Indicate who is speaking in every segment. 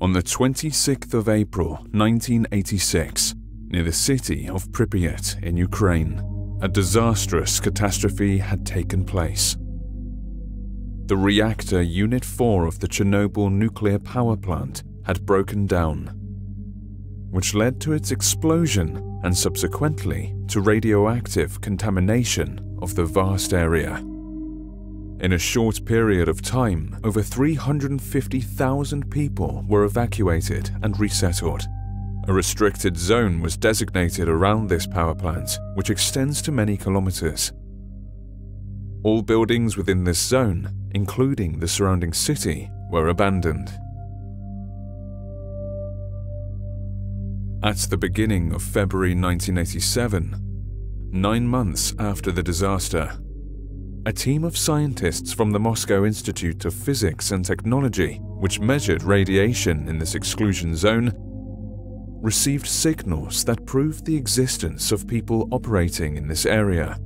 Speaker 1: On the 26th of April 1986, near the city of Pripyat in Ukraine, a disastrous catastrophe had taken place. The reactor Unit 4 of the Chernobyl Nuclear Power Plant had broken down, which led to its explosion and subsequently to radioactive contamination of the vast area. In a short period of time, over 350,000 people were evacuated and resettled. A restricted zone was designated around this power plant, which extends to many kilometers. All buildings within this zone, including the surrounding city, were abandoned. At the beginning of February 1987, 9 months after the disaster, a team of scientists from the Moscow Institute of Physics and Technology, which measured radiation in this exclusion zone, received signals that proved the existence of people operating in this area.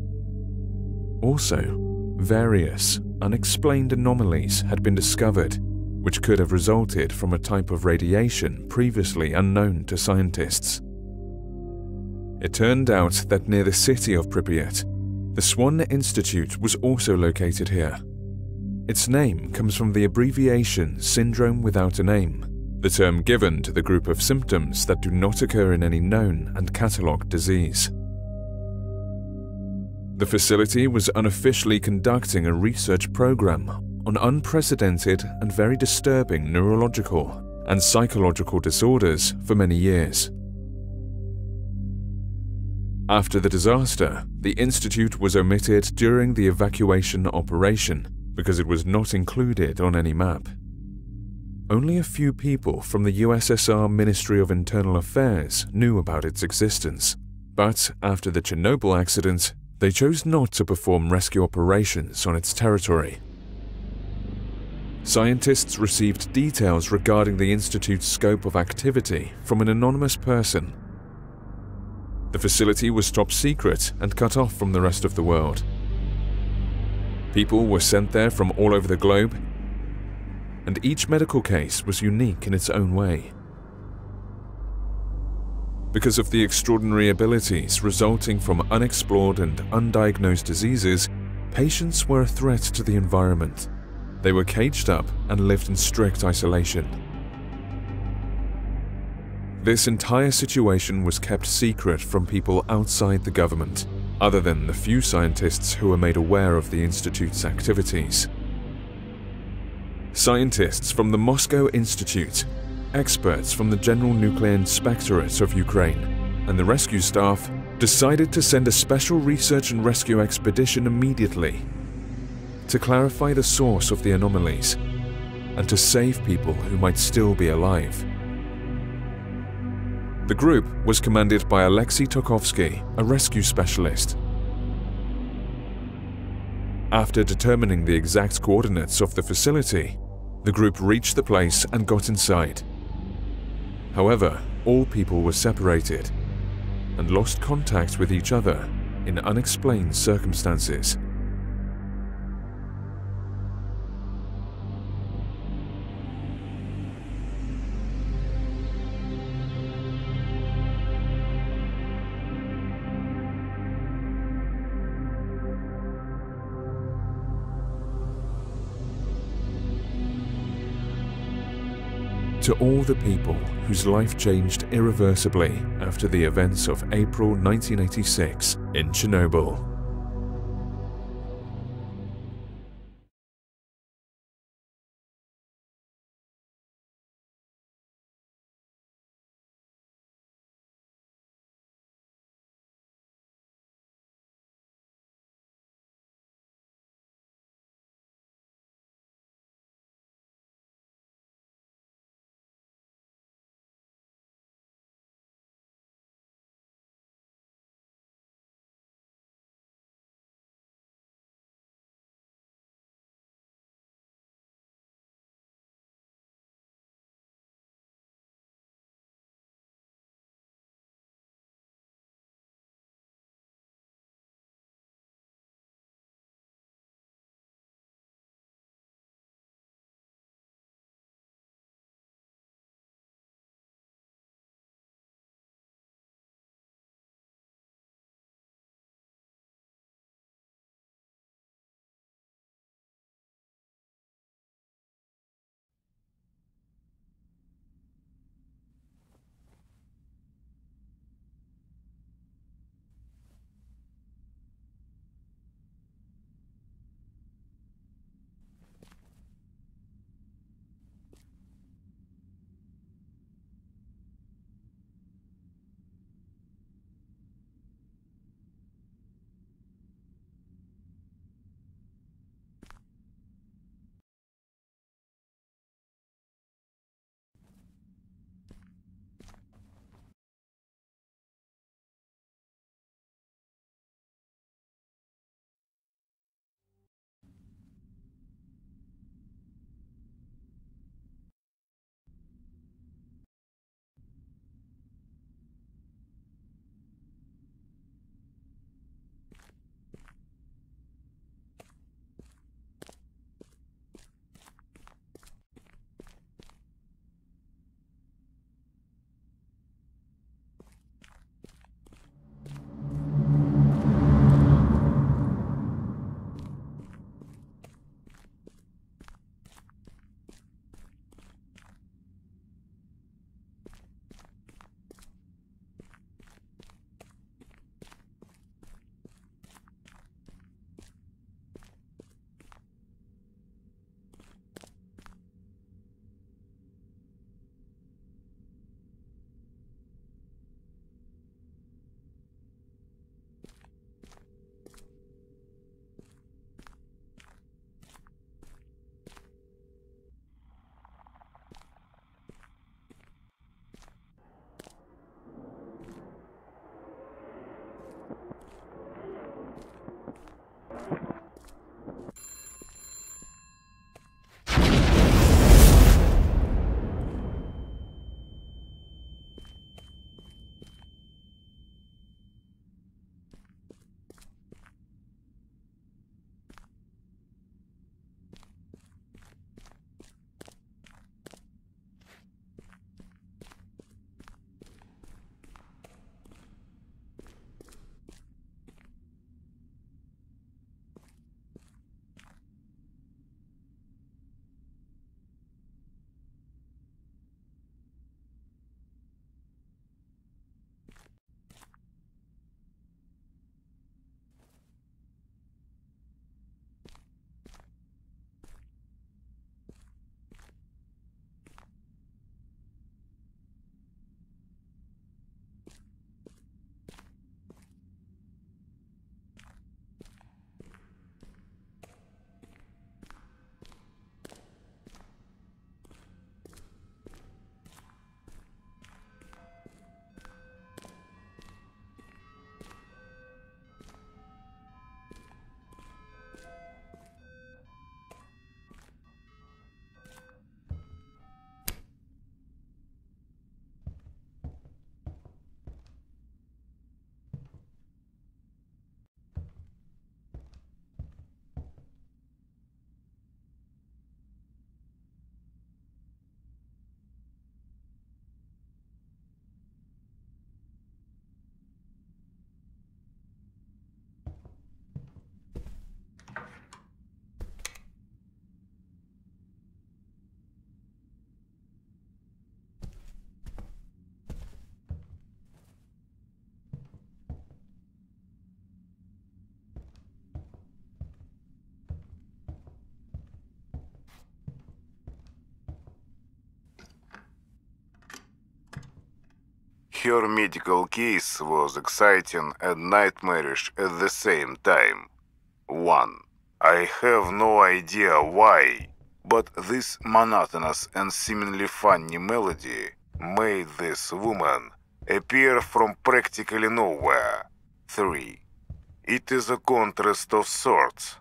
Speaker 1: Also, various unexplained anomalies had been discovered, which could have resulted from a type of radiation previously unknown to scientists. It turned out that near the city of Pripyat, the S.W.A.N. Institute was also located here. Its name comes from the abbreviation Syndrome Without a Name, the term given to the group of symptoms that do not occur in any known and catalogued disease. The facility was unofficially conducting a research program on unprecedented and very disturbing neurological and psychological disorders for many years. After the disaster, the institute was omitted during the evacuation operation because it was not included on any map. Only a few people from the USSR Ministry of Internal Affairs knew about its existence, but after the Chernobyl accident, they chose not to perform rescue operations on its territory. Scientists received details regarding the institute's scope of activity from an anonymous person. The facility was top secret and cut off from the rest of the world. People were sent there from all over the globe, and each medical case was unique in its own way. Because of the extraordinary abilities resulting from unexplored and undiagnosed diseases, patients were a threat to the environment. They were caged up and lived in strict isolation. This entire situation was kept secret from people outside the government, other than the few scientists who were made aware of the institute's activities. Scientists from the Moscow Institute, experts from the General Nuclear Inspectorate of Ukraine, and the rescue staff decided to send a special research and rescue expedition immediately to clarify the source of the anomalies and to save people who might still be alive. The group was commanded by Alexei Tokovsky, a rescue specialist. After determining the exact coordinates of the facility, the group reached the place and got inside. However, all people were separated and lost contact with each other in unexplained circumstances. To all the people whose life changed irreversibly after the events of April 1986 in Chernobyl.
Speaker 2: Her medical case was exciting and nightmarish at the same time. 1. I have no idea why, but this monotonous and seemingly funny melody made this woman appear from practically nowhere. 3. It is a contrast of sorts.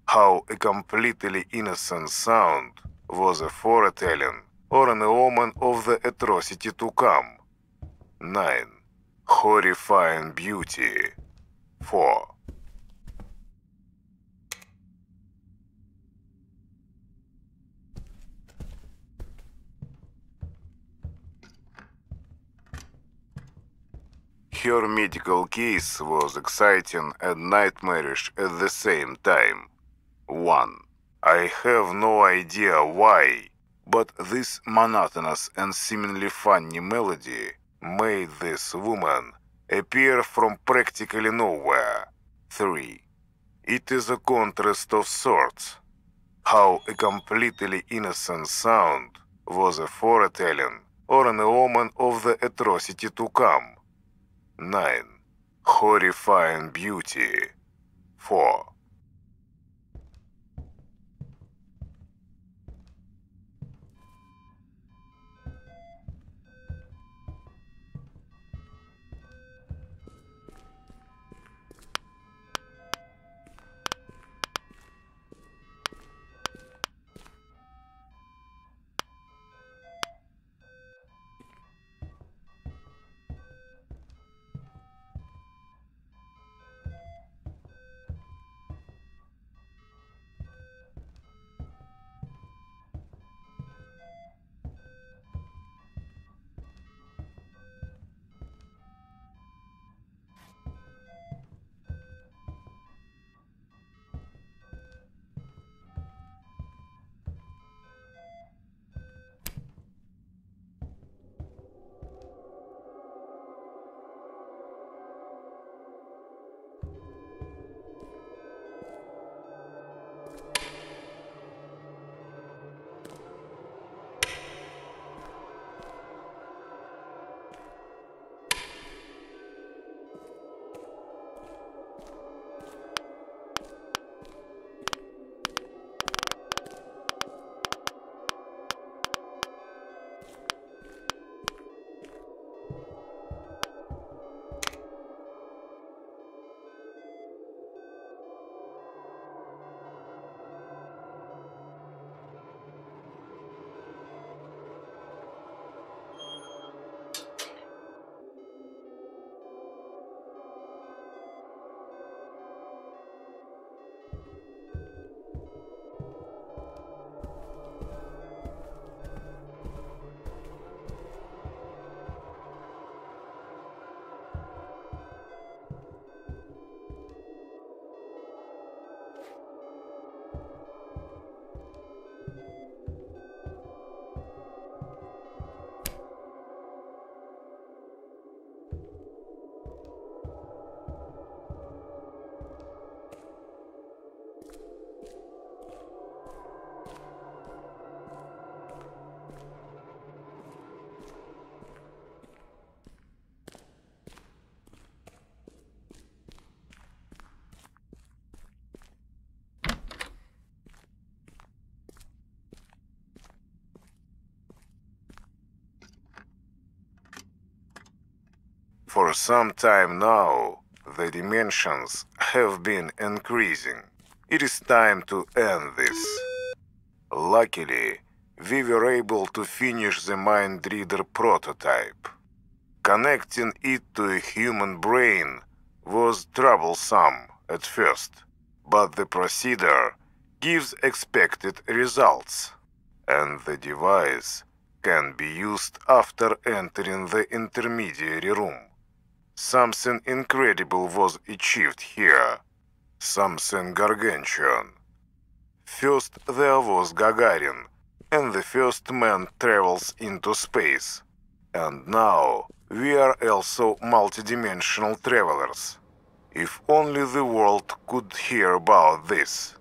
Speaker 2: How a completely innocent sound was a foretelling or an omen of the atrocity to come. 9. Horrifying beauty. 4. Her medical case was exciting and nightmarish at the same time. 1. I have no idea why, but this monotonous and seemingly funny melody made this woman appear from practically nowhere. 3. It is a contrast of sorts. How a completely innocent sound was a foretelling or an omen of the atrocity to come. 9. Horrifying beauty. 4. For some time now, the dimensions have been increasing. It is time to end this. Luckily, we were able to finish the mind reader prototype. Connecting it to a human brain was troublesome at first, but the procedure gives expected results, and the device can be used after entering the intermediary room. Something incredible was achieved here. Something gargantuan. First there was Gagarin, and the first man travels into space. And now we are also multidimensional travelers. If only the world could hear about this.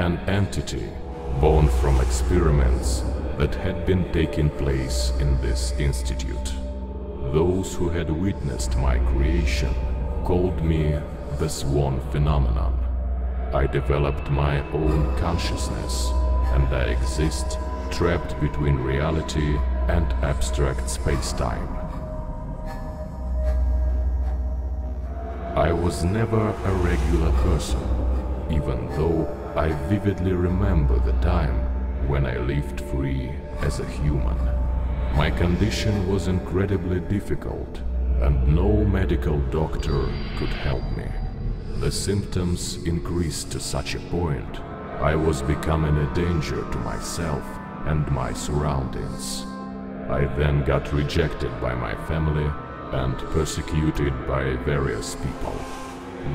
Speaker 3: an entity born from experiments that had been taking place in this institute. Those who had witnessed my creation called me the S.W.A.N phenomenon. I developed my own consciousness, and I exist trapped between reality and abstract space-time. I was never a regular person, even though I vividly remember the time when I lived free as a human. My condition was incredibly difficult, and no medical doctor could help me. The symptoms increased to such a point, I was becoming a danger to myself and my surroundings. I then got rejected by my family and persecuted by various people.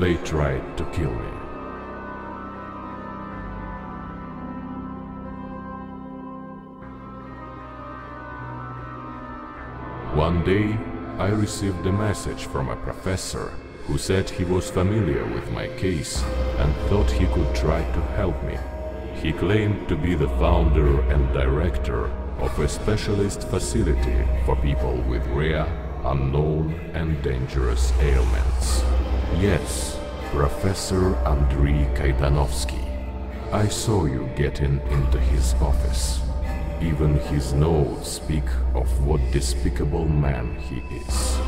Speaker 3: They tried to kill me. One day, I received a message from a professor who said he was familiar with my case and thought he could try to help me. He claimed to be the founder and director of a specialist facility for people with rare, unknown and dangerous ailments. Yes, Professor Andrei Kaidanovsky. I saw you getting into his office. Even his notes speak of what despicable man he is.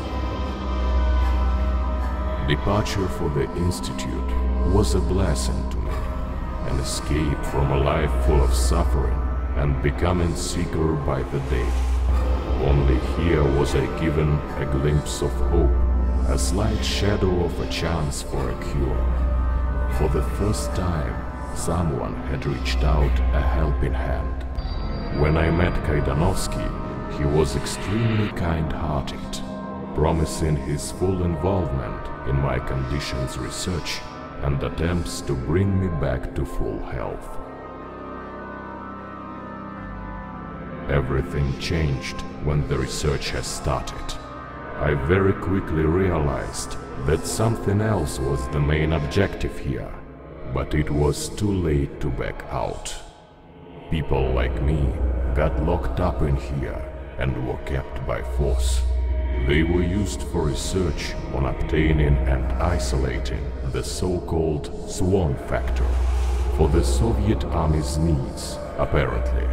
Speaker 3: Departure for the Institute was a blessing to me, an escape from a life full of suffering and becoming sicker by the day. Only here was I given a glimpse of hope, a slight shadow of a chance for a cure. For the first time, someone had reached out a helping hand. When I met Kaidanovsky, he was extremely kind-hearted, promising his full involvement in my conditions research and attempts to bring me back to full health. Everything changed when the research has started. I very quickly realized that something else was the main objective here, but it was too late to back out. People like me got locked up in here and were kept by force. They were used for research on obtaining and isolating the so-called S.W.A.N factor for the Soviet Army's needs, apparently.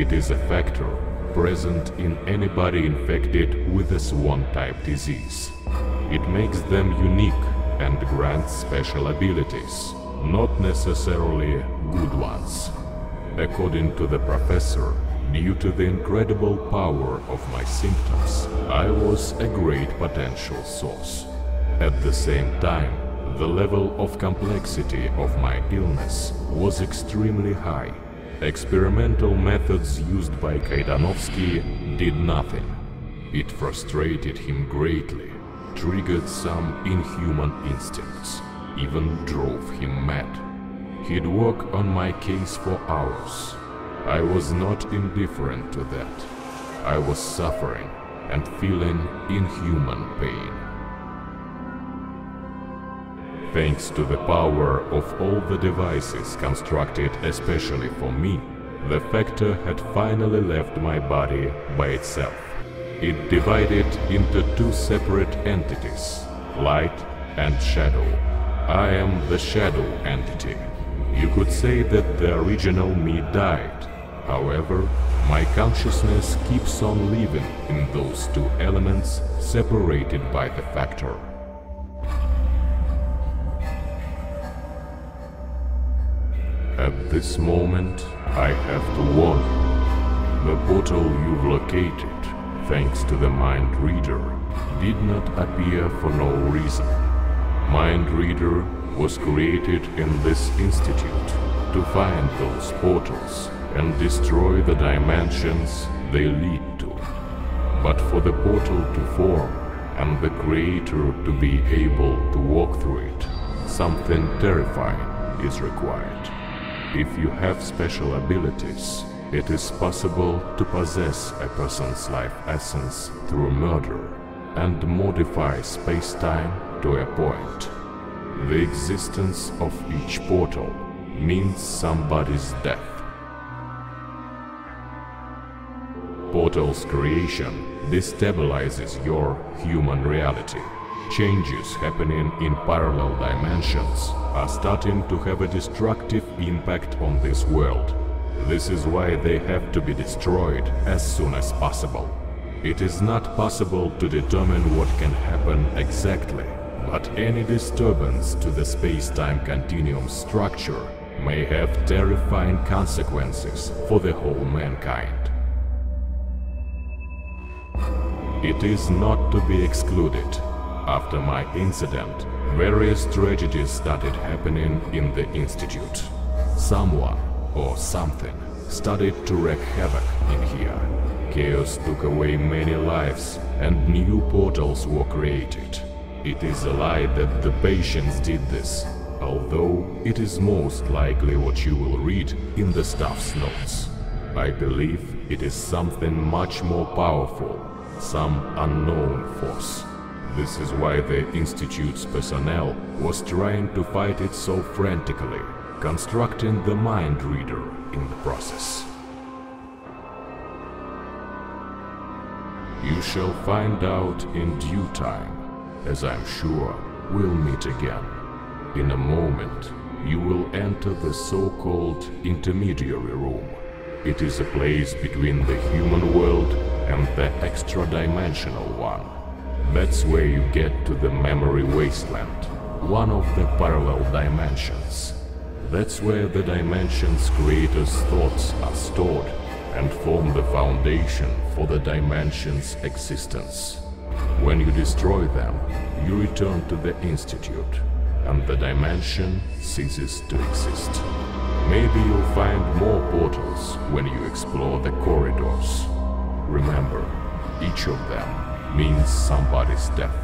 Speaker 3: It is a factor present in anybody infected with a S.W.A.N type disease. It makes them unique and grants special abilities, not necessarily good ones. According to the professor, due to the incredible power of my symptoms, I was a great potential source. At the same time, the level of complexity of my illness was extremely high. Experimental methods used by Kaidanovsky did nothing. It frustrated him greatly, triggered some inhuman instincts, even drove him mad. He'd work on my case for hours. I was not indifferent to that. I was suffering and feeling inhuman pain. Thanks to the power of all the devices constructed especially for me, the factor had finally left my body by itself. It divided into two separate entities, light and shadow. I am the shadow entity. You could say that the original me died. However, my consciousness keeps on living in those two elements separated by the factor. At this moment, I have to warn you. The portal you've located, thanks to the Mind Reader, did not appear for no reason. Mind Reader was created in this institute to find those portals and destroy the dimensions they lead to. But for the portal to form and the creator to be able to walk through it, something terrifying is required. If you have special abilities, it is possible to possess a person's life essence through murder and modify space-time to a point. The existence of each portal means somebody's death. Portal's creation destabilizes your human reality. Changes happening in parallel dimensions are starting to have a destructive impact on this world. This is why they have to be destroyed as soon as possible. It is not possible to determine what can happen exactly, but any disturbance to the space-time continuum structure may have terrifying consequences for the whole mankind. It is not to be excluded. After my incident, various tragedies started happening in the Institute. Someone or something started to wreak havoc in here. Chaos took away many lives and new portals were created. It is a lie that the patients did this, although it is most likely what you will read in the staff's notes. I believe it is something much more powerful, some unknown force. This is why the Institute's personnel was trying to fight it so frantically, constructing the mind reader in the process. You shall find out in due time, as I'm sure we'll meet again. In a moment, you will enter the so-called intermediary room. It is a place between the human world and the extra-dimensional one. That's where you get to the memory wasteland, one of the parallel dimensions. That's where the dimension's creator's thoughts are stored and form the foundation for the dimension's existence. When you destroy them, you return to the Institute, and the dimension ceases to exist. Maybe you'll find more portals when you explore the corridors. Remember, each of them means somebody's death.